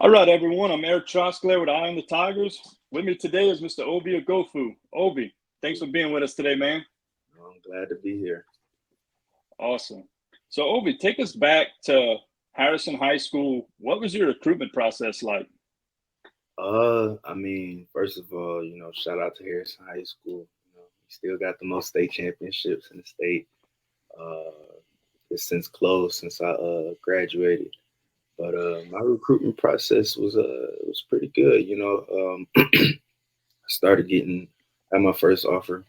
All right, everyone. I'm Erik with Eye on the Tigers. With me today is Mr. Ovie Oghoufo. Ovie, thanks for being with us today, man. I'm glad to be here. Awesome. So, Ovie, take us back to Harrison High School. What was your recruitment process like? First of all, shout out to Harrison High School. We still got the most state championships in the state. Uh, it's since closed since I graduated. But my recruitment process was pretty good. I started getting had my first offer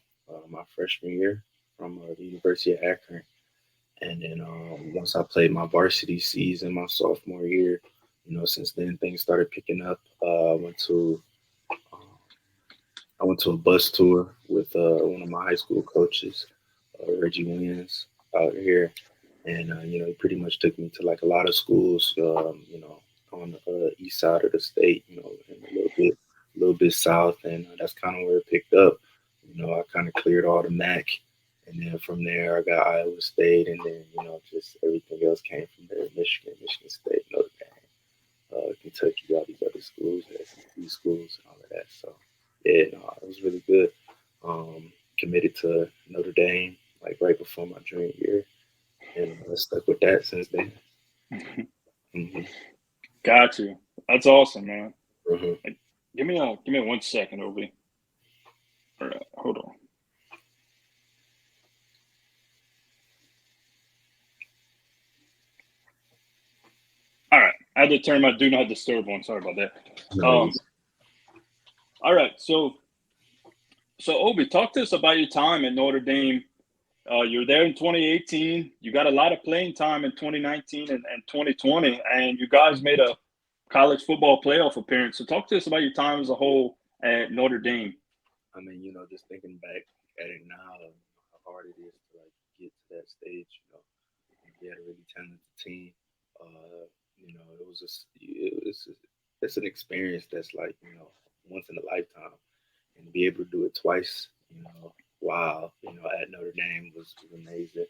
my freshman year from the University of Akron. And then once I played my varsity season my sophomore year, since then things started picking up. Um, I went to a bus tour with one of my high school coaches, Reggie Wins, out here, and he pretty much took me to like a lot of schools, on the east side of the state, and a little bit south, and that's kind of where it picked up. I kind of cleared all the MAC, and then from there I got Iowa State, and then just everything else came from there: Michigan State, Notre Dame, Kentucky, all these other schools, SEC schools, and all of that. So yeah, no, it was really good. Committed to Notre Dame like right before my junior year, and I stuck with that since then. hmm Got you. That's awesome, man. hmm Like, give me 1 second, Ovie. All right, hold on. All right, I had to turn my do not disturb on. Sorry about that. No, All right, so Ovie, talk to us about your time at Notre Dame. You were there in 2018. You got a lot of playing time in 2019 and 2020, and you guys made a college football playoff appearance. So talk to us about your time as a whole at Notre Dame. just thinking back at it now, how hard it is to like get to that stage. We had a really talented team. It was just it's an experience that's like once in a lifetime, and to be able to do it twice, wow, at Notre Dame was amazing.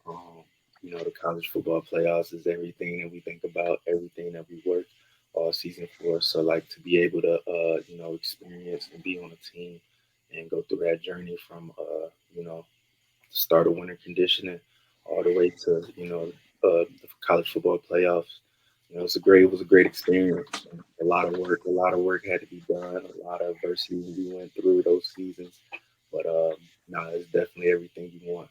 Um, the college football playoffs is everything that we think about, everything that we work all season for. So like to be able to experience and be on a team and go through that journey from start of winter conditioning all the way to the college football playoffs. It was a great experience. A lot of work had to be done. A lot of adversity we went through those seasons, but no, it's definitely everything you want.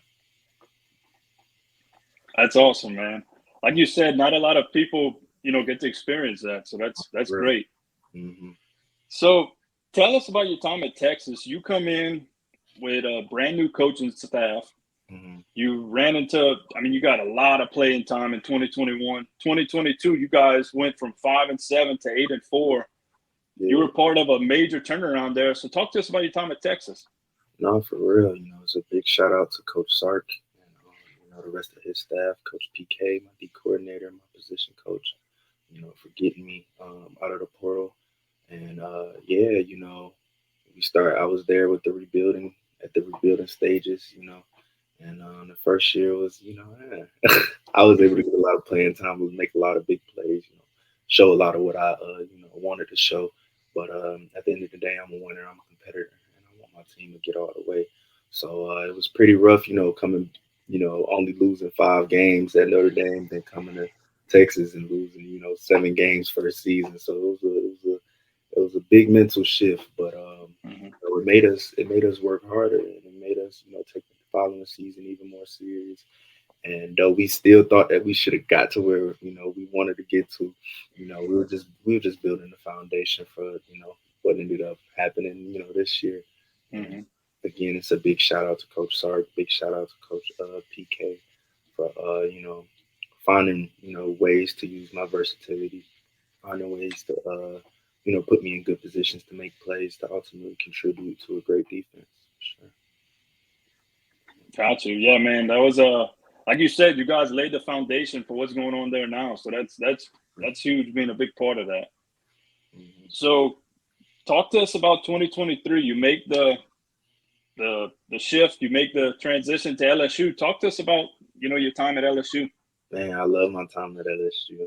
That's awesome, man. Like you said, not a lot of people, get to experience that. So that's Right. great. hmm So tell us about your time at Texas. You come in with a brand new coaching staff. hmm You ran into, you got a lot of playing time in 2021. 2022, you guys went from 5-7 to 8-4. You Yeah. were part of a major turnaround there. So talk to us about your time at Texas. No, for real. It's a big shout out to Coach Sark and the rest of his staff, Coach PK, my D coordinator, my position coach, for getting me out of the portal. And yeah, we start. I was there with the rebuilding at the rebuilding stages, and the first year was, I was able to get a lot of playing time, make a lot of big plays, show a lot of what I, wanted to show. But at the end of the day, I'm a winner. I'm a competitor, and I want my team to get all the way. So it was pretty rough, coming, only losing 5 games at Notre Dame, then coming to Texas and losing, 7 games for the season. So it was a big mental shift, but Mhm. it made us work harder, and it made us take the following season even more serious. And though we still thought that we should have got to where we wanted to get to, we were just building the foundation for what ended up happening this year. And Mhm. again, it's a big shout out to Coach Sark, big shout out to Coach PK for finding ways to use my versatility, finding ways to put me in good positions to make plays to ultimately contribute to a great defense. For Got you. Yeah, man. That was like you said, you guys laid the foundation for what's going on there now. So that's huge being a big part of that. sure. So talk to us about 2023. You make the shift, you make the transition to LSU. Talk to us about, your time at LSU. Man, I love my time at LSU.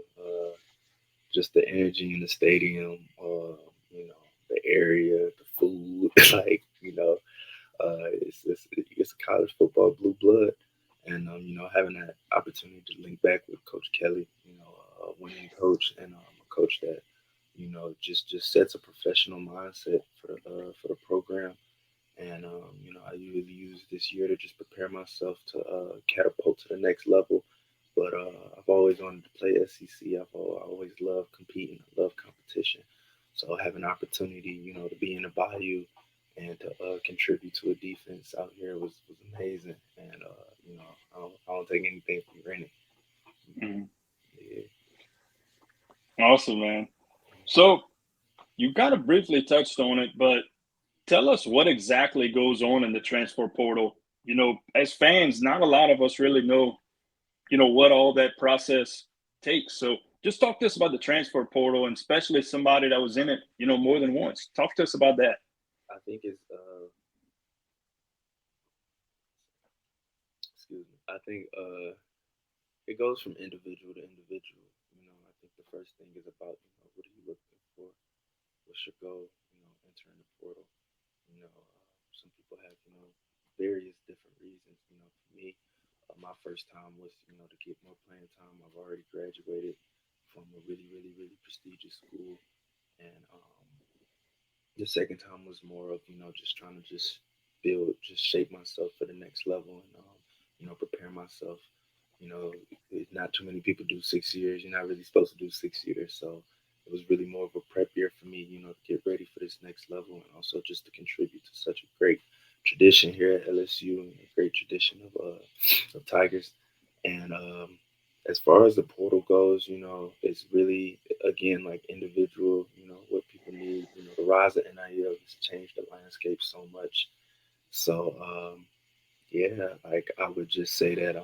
just the energy in the stadium, you know, the area, the food, like it's a college football blue blood, and you know, having that opportunity to link back with Coach Kelly, you know, a winning coach and a coach that you know just sets a professional mindset for the program. And you know, I usually use this year to just prepare myself to catapult to the next level. But I've always wanted to play SEC. I always loved competing. I love competition. So having an opportunity, you know, to be in the Bayou and to contribute to a defense out here was amazing. And you know, I don't take anything for granted. You know, Mhm. yeah. Awesome, man. So you kind of briefly touched on it, but tell us what exactly goes on in the transfer portal. As fans, not a lot of us really know, what all that process takes. So just talk to us about the transfer portal, and especially somebody that was in it, more than once. Talk to us about that. I think it's excuse me. I think it goes from individual to individual. You know, I think the first thing is about what are you looking for? What's your goal? You know, entering the portal. You know, some people have various different reasons. You know, for me, my first time was to get more playing time. I've already graduated from a really really really prestigious school, and the second time was more of just trying to just build, just shape myself for the next level, and prepare myself. Not too many people do 6 years. You're not really supposed to do 6 years, so it was really more of a prep year for me. To get ready for this next level, and also just to contribute to such a great tradition here at LSU and a great tradition of Tigers. And as far as the portal goes, it's really again like individual. What people need. The rise of NIL has changed the landscape so much. So yeah, like I would just say that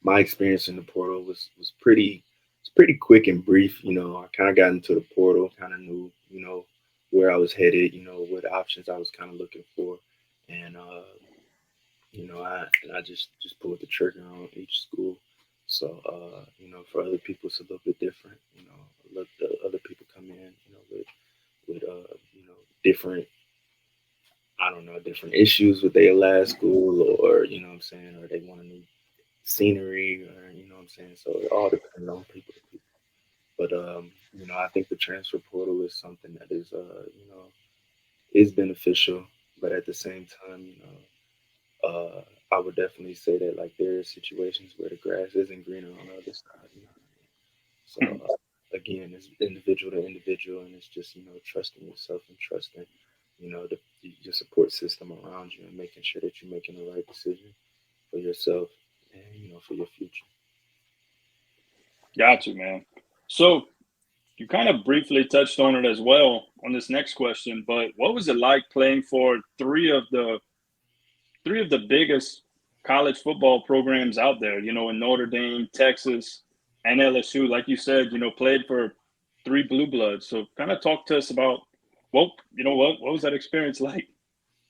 my experience in the portal was pretty quick and brief. I kind of got into the portal, kind of knew where I was headed, what options I was kind of looking for, and I just pulled the trigger on each school. So for other people it's a little bit different. Look, the other people come in, with different, I don't know, different issues with their last school, or what I'm saying, or they want a new scenery, or what I'm saying. So it all depends on people to people. But I think the transfer portal is something that is beneficial, but at the same time, I would definitely say that like there are situations where the grass isn't greener on the other side. You know what I mean? So Mhm. again, it's individual to individual, and it's just trusting yourself and trusting your support system around you, and making sure that you're making the right decision for yourself and for your future. Got you, man. So you kind of briefly touched on it as well on this next question, but what was it like playing for three of the biggest college football programs out there, in Notre Dame, Texas, and LSU? Like you said, played for three blue bloods. So kind of talk to us about, well, what was that experience like?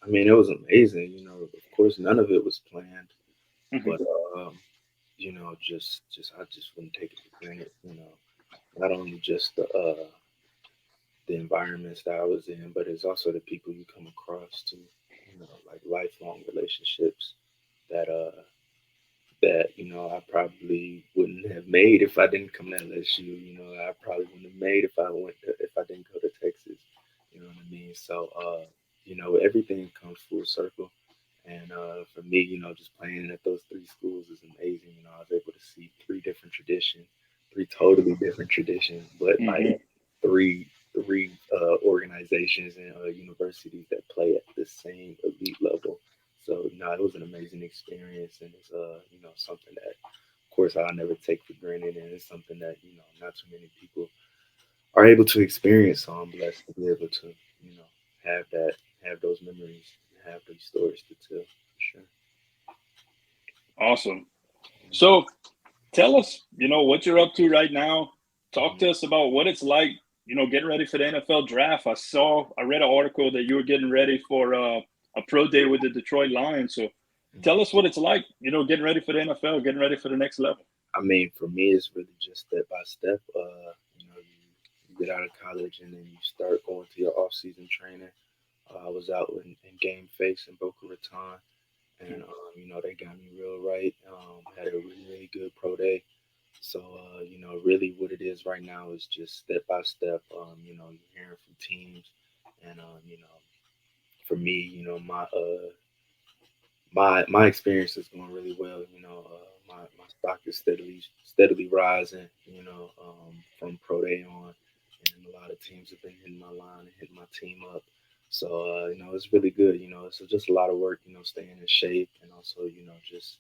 I mean, it was amazing. Of course, none of it was planned, Hmm. but just I just wouldn't take it for granted. Not only just the environments that I was in, but it's also the people you come across too. Like lifelong relationships that I probably wouldn't have made if I didn't come to LSU. I probably wouldn't have made if I didn't go to Texas. You know what I mean? So everything comes full circle. And for me, just playing at those three schools is amazing. I was able to see three different traditions, three totally different traditions, but like Hmm. three organizations and universities that play at the same elite level. So it was an amazing experience, and it's something that, of course, I'll never take for granted, and it's something that not too many people are able to experience. So I'm blessed to be able to have that, have those memories, and have those stories to tell for sure. Awesome. So tell us, what you're up to right now. Talk Mhm. to us about what it's like, getting ready for the NFL draft. I read an article that you were getting ready for a pro day with the Detroit Lions. So tell us what it's like, getting ready for the NFL, getting ready for the next level. I mean, for me, it's really just step by step. get out of college and then you start going to your off-season training. I was out in Game Face in Boca Raton, and they got me real right. Had a really really good pro day. So really what it is right now is just step by step. You're hearing from teams, and for me, my experience is going really well. My stock is steadily rising. From pro day on, and a lot of teams have been hitting my line and hitting my team up. So it's really good. It's just a lot of work. Staying in shape, and also just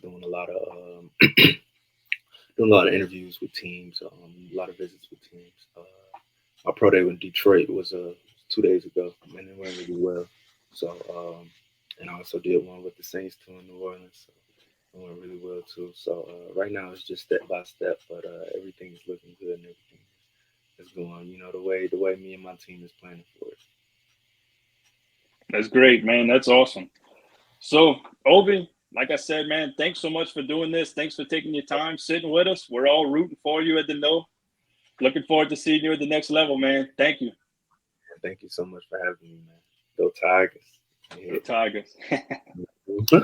doing a lot of doing a lot of interviews with teams, a lot of visits with teams. My pro day in Detroit was 2 days ago, and it went really well. So, and I also did one with the Saints too in New Orleans. So it went really well too. So right now it's just step by step, but everything is looking good and everything is going. The way me and my team is planning for it. That's great, man. That's awesome. So, Ovie, like I said, man, thanks so much for doing this. Thanks for taking your time, sitting with us. We're all rooting for you at the No. Looking forward to seeing you at the next level, man. Thank you. And thank you so much for having me, man. Go Tigers. Go Tigers. Yeah.